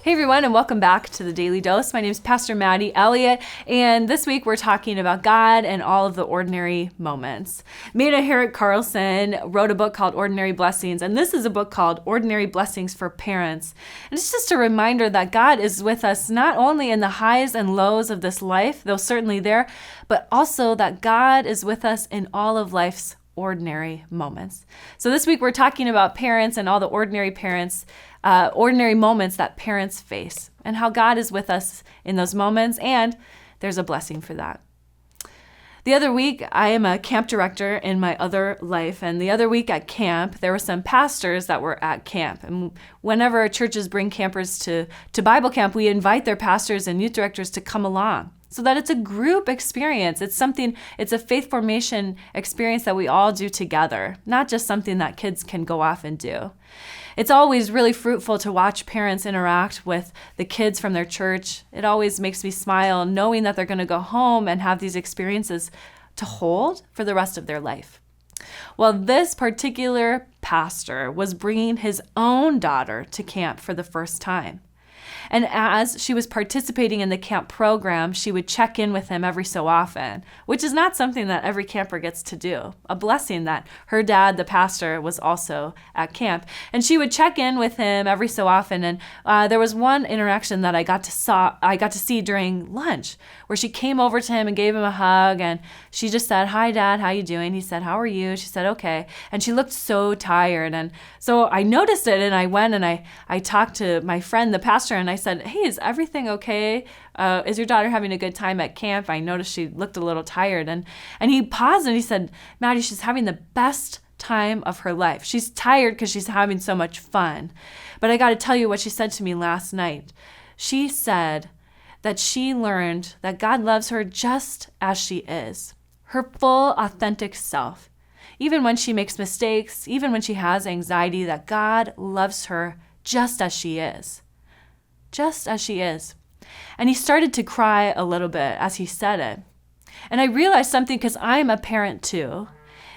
Hey everyone, and welcome back to the Daily Dose. My name is Pastor Maddie, Elliot, and this week we're talking about God and all of the ordinary moments. Meta Herrick Carlson wrote a book called Ordinary Blessings, and this is a book called Ordinary Blessings for Parents. And it's just a reminder that God is with us not only in the highs and lows of this life, though certainly there, but also that God is with us in all of life's ordinary moments. So this week we're talking about parents and all the ordinary moments that parents face and how God is with us in those moments, and there's a blessing for that. The other week, I am a camp director in my other life, and the other week at camp, there were some pastors that were at camp. And whenever churches bring campers to Bible camp, we invite their pastors and youth directors to come along, so that it's a group experience. It's a faith formation experience that we all do together, not just something that kids can go off and do. It's always really fruitful to watch parents interact with the kids from their church. It always makes me smile knowing that they're going to go home and have these experiences to hold for the rest of their life. Well, this particular pastor was bringing his own daughter to camp for the first time. And as she was participating in the camp program, she would check in with him every so often, which is not something that every camper gets to do. A blessing that her dad, the pastor, was also at camp. And she would check in with him every so often. And there was one interaction that I got to see during lunch, where she came over to him and gave him a hug. And she just said, "Hi, Dad, how you doing?" He said, "How are you?" She said, "Okay." And she looked so tired. And so I noticed it, and I went and I talked to my friend, the pastor, and I said, "Hey, is everything okay? Is your daughter having a good time at camp? I noticed she looked a little tired." And he paused and he said, "Maddie, she's having the best time of her life. She's tired because she's having so much fun. But I got to tell you what she said to me last night. She said that she learned that God loves her just as she is, her full, authentic self. Even when she makes mistakes, even when she has anxiety, that God loves her just as she is. Just as she is." And he started to cry a little bit as he said it. And I realized something, because I'm a parent too,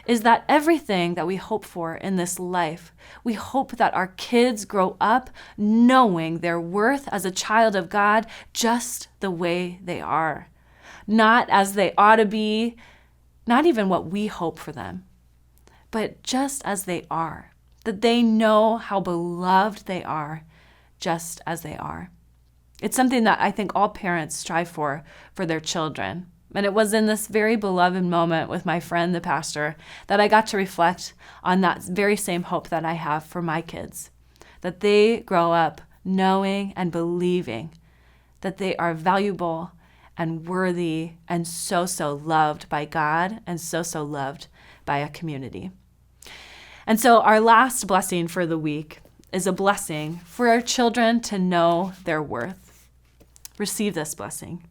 is that everything that we hope for in this life, we hope that our kids grow up knowing their worth as a child of God just the way they are. Not as they ought to be, not even what we hope for them, but just as they are. That they know how beloved they are just as they are. It's something that I think all parents strive for their children. And it was in this very beloved moment with my friend, the pastor, that I got to reflect on that very same hope that I have for my kids. That they grow up knowing and believing that they are valuable and worthy and so loved by God and so loved by a community. And so our last blessing for the week is a blessing for our children to know their worth. Receive this blessing.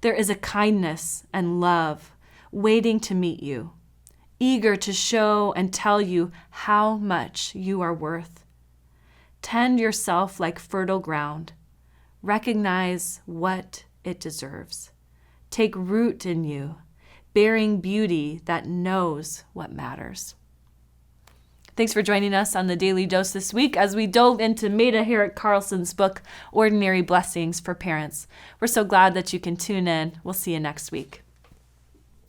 There is a kindness and love waiting to meet you, eager to show and tell you how much you are worth. Tend yourself like fertile ground. Recognize what it deserves. Take root in you, bearing beauty that knows what matters. Thanks for joining us on the Daily Dose this week as we dove into Meta Herrick Carlson's book, Ordinary Blessings for Parents. We're so glad that you can tune in. We'll see you next week.